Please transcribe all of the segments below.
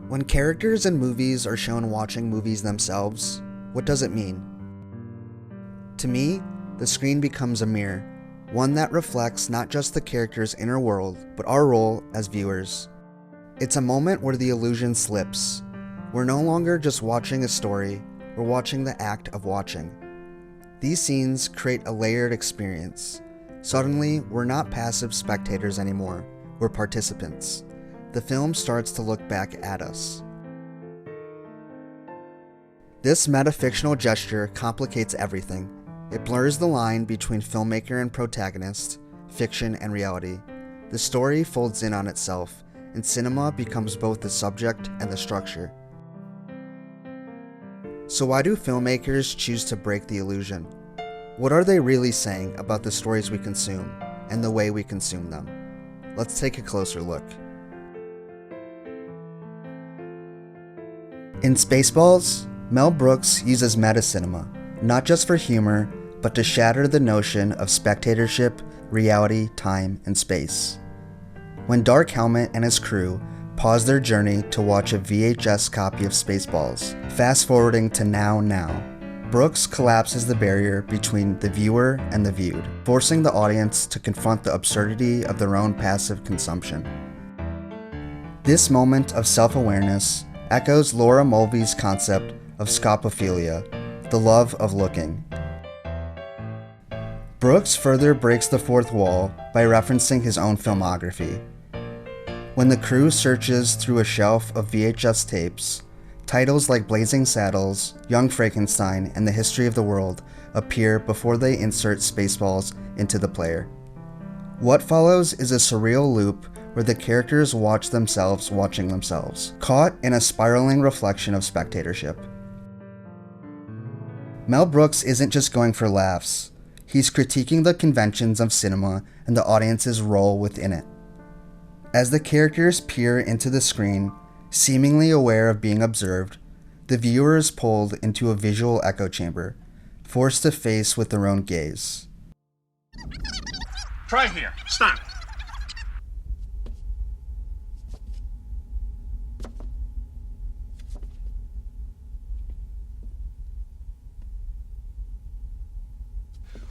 When characters in movies are shown watching movies themselves, what does it mean? To me, the screen becomes a mirror, one that reflects not just the character's inner world, but our role as viewers. It's a moment where the illusion slips. We're no longer just watching a story, we're watching the act of watching. These scenes create a layered experience. Suddenly, we're not passive spectators anymore, we're participants. The film starts to look back at us. This metafictional gesture complicates everything. It blurs the line between filmmaker and protagonist, fiction and reality. The story folds in on itself, and cinema becomes both the subject and the structure. So why do filmmakers choose to break the illusion? What are they really saying about the stories we consume, and the way we consume them? Let's take a closer look. In Spaceballs, Mel Brooks uses meta-cinema, not just for humor, but to shatter the notion of spectatorship, reality, time, and space. When Dark Helmet and his crew pause their journey to watch a VHS copy of Spaceballs, fast-forwarding to now, Brooks collapses the barrier between the viewer and the viewed, forcing the audience to confront the absurdity of their own passive consumption. This moment of self-awareness echoes Laura Mulvey's concept of scopophilia, the love of looking. Brooks further breaks the fourth wall by referencing his own filmography. When the crew searches through a shelf of VHS tapes, titles like Blazing Saddles, Young Frankenstein, and The History of the World appear before they insert Spaceballs into the player. What follows is a surreal loop where the characters watch themselves watching themselves, caught in a spiraling reflection of spectatorship. Mel Brooks isn't just going for laughs, he's critiquing the conventions of cinema and the audience's role within it. As the characters peer into the screen, seemingly aware of being observed, the viewer is pulled into a visual echo chamber, forced to face with their own gaze. Try here. Stop.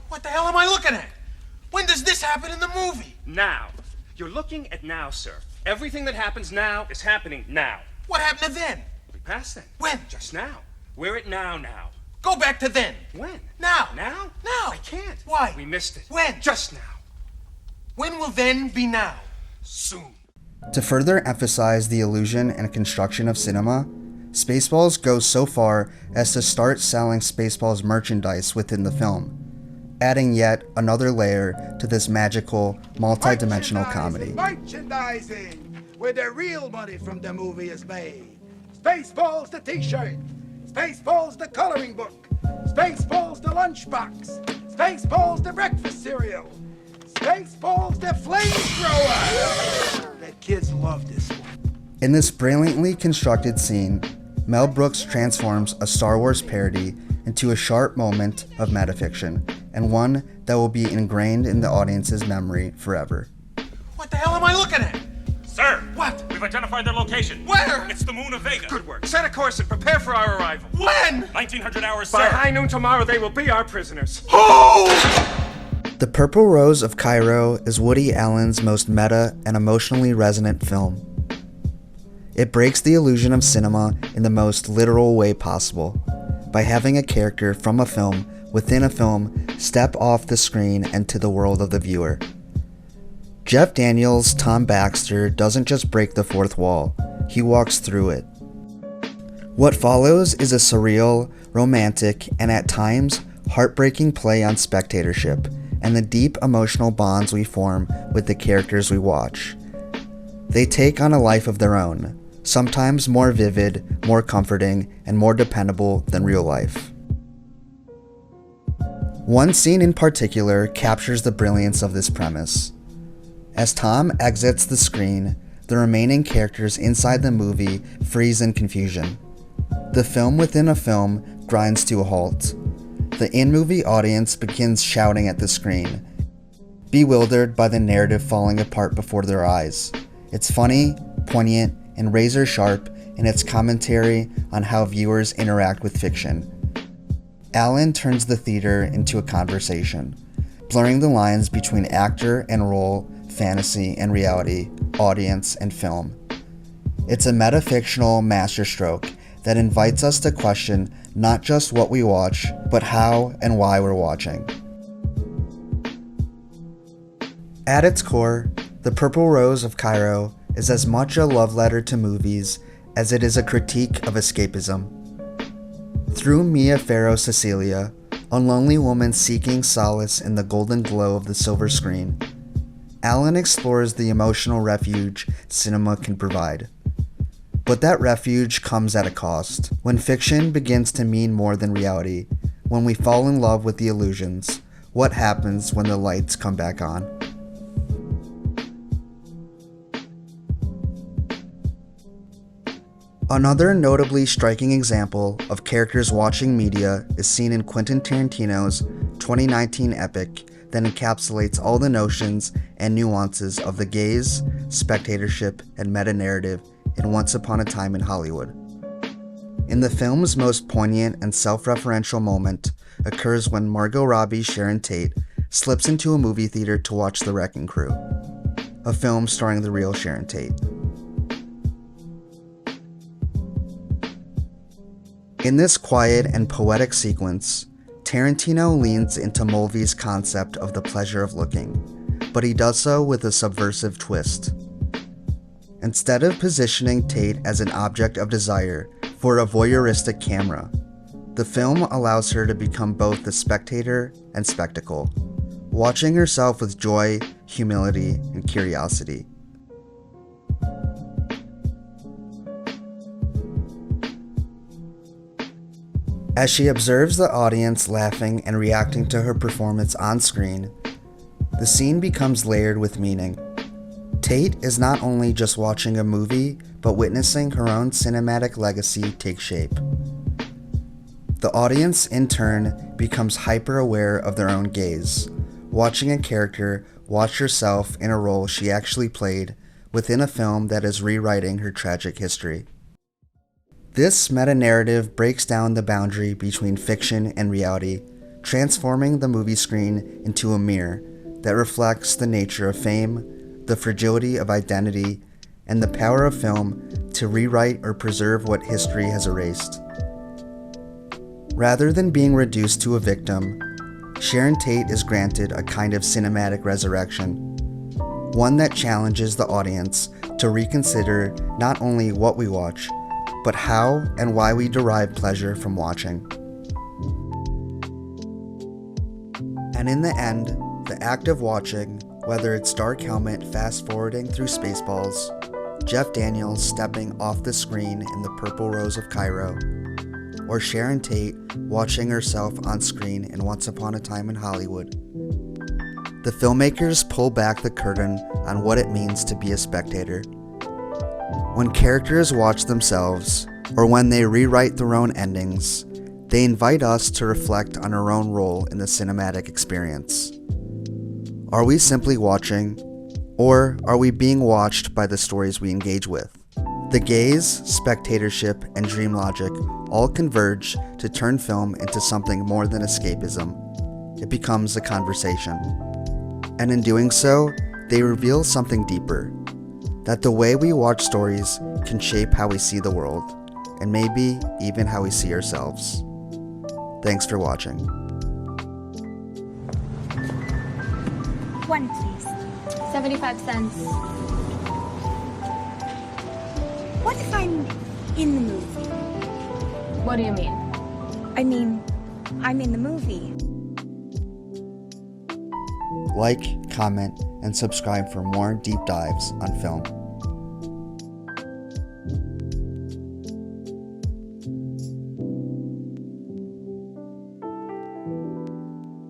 What the hell am I looking at? When does this happen in the movie? Now. You're looking at now, sir. Everything that happens now is happening now. What happened to then? We passed then. When? Just now. We're at now. Go back to then. When? Now. Now? Now. I can't. Why? We missed it. When? Just now. When will then be now? Soon. To further emphasize the illusion and construction of cinema, Spaceballs goes so far as to start selling Spaceballs merchandise within the film, adding yet another layer to this magical, multi-dimensional comedy. Merchandising, where the real money from the movie is made. Spaceballs the t-shirt, Spaceballs the coloring book, Spaceballs the lunchbox, Spaceballs the breakfast cereal, Spaceballs the flamethrower. The kids love this one. In this brilliantly constructed scene, Mel Brooks transforms a Star Wars parody into a sharp moment of metafiction, and one that will be ingrained in the audience's memory forever. What the hell am I looking at? Sir! What? We've identified their location. Where? It's the moon of Vega. Good work. Set a course and prepare for our arrival. When? 1900 hours, By sir. high noon tomorrow, they will be our prisoners. The Purple Rose of Cairo is Woody Allen's most meta and emotionally resonant film. It breaks the illusion of cinema in the most literal way possible, by having a character from a film within a film step off the screen and to the world of the viewer. Jeff Daniels' Tom Baxter doesn't just break the fourth wall, he walks through it. What follows is a surreal, romantic, and at times heartbreaking play on spectatorship and the deep emotional bonds we form with the characters we watch. They take on a life of their own, sometimes more vivid, more comforting, and more dependable than real life. One scene in particular captures the brilliance of this premise. As Tom exits the screen, the remaining characters inside the movie freeze in confusion. The film within a film grinds to a halt. The in-movie audience begins shouting at the screen, bewildered by the narrative falling apart before their eyes. It's funny, poignant, and razor sharp in its commentary on how viewers interact with fiction. Allen turns the theater into a conversation, blurring the lines between actor and role, fantasy and reality, audience and film. It's a metafictional masterstroke that invites us to question not just what we watch, but how and why we're watching. At its core, The Purple Rose of Cairo is as much a love letter to movies as it is a critique of escapism. Through Mia Farrow's Cecilia, a lonely woman seeking solace in the golden glow of the silver screen, Allen explores the emotional refuge cinema can provide. But that refuge comes at a cost. When fiction begins to mean more than reality, when we fall in love with the illusions, what happens when the lights come back on? Another notably striking example of characters watching media is seen in Quentin Tarantino's 2019 epic that encapsulates all the notions and nuances of the gaze, spectatorship, and meta-narrative in Once Upon a Time in Hollywood. In the film's most poignant and self-referential moment occurs when Margot Robbie's Sharon Tate slips into a movie theater to watch The Wrecking Crew, a film starring the real Sharon Tate. In this quiet and poetic sequence, Tarantino leans into Mulvey's concept of the pleasure of looking, but he does so with a subversive twist. Instead of positioning Tate as an object of desire for a voyeuristic camera, the film allows her to become both the spectator and spectacle, watching herself with joy, humility, and curiosity. As she observes the audience laughing and reacting to her performance on screen, the scene becomes layered with meaning. Tate is not only just watching a movie, but witnessing her own cinematic legacy take shape. The audience, in turn, becomes hyper-aware of their own gaze, watching a character watch herself in a role she actually played within a film that is rewriting her tragic history. This meta-narrative breaks down the boundary between fiction and reality, transforming the movie screen into a mirror that reflects the nature of fame, the fragility of identity, and the power of film to rewrite or preserve what history has erased. Rather than being reduced to a victim, Sharon Tate is granted a kind of cinematic resurrection, one that challenges the audience to reconsider not only what we watch, but how and why we derive pleasure from watching. And in the end, the act of watching, whether it's Dark Helmet fast-forwarding through Spaceballs, Jeff Daniels stepping off the screen in The Purple Rose of Cairo, or Sharon Tate watching herself on screen in Once Upon a Time in Hollywood, the filmmakers pull back the curtain on what it means to be a spectator. When characters watch themselves, or when they rewrite their own endings, they invite us to reflect on our own role in the cinematic experience. Are we simply watching, or are we being watched by the stories we engage with? The gaze, spectatorship, and dream logic all converge to turn film into something more than escapism. It becomes a conversation. And in doing so, they reveal something deeper. That the way we watch stories can shape how we see the world, and maybe even how we see ourselves. Thanks for watching. One, please. 75 cents. What if I'm in the movie? What do you mean? I mean, I'm in the movie. Like, comment, and subscribe for more deep dives on film.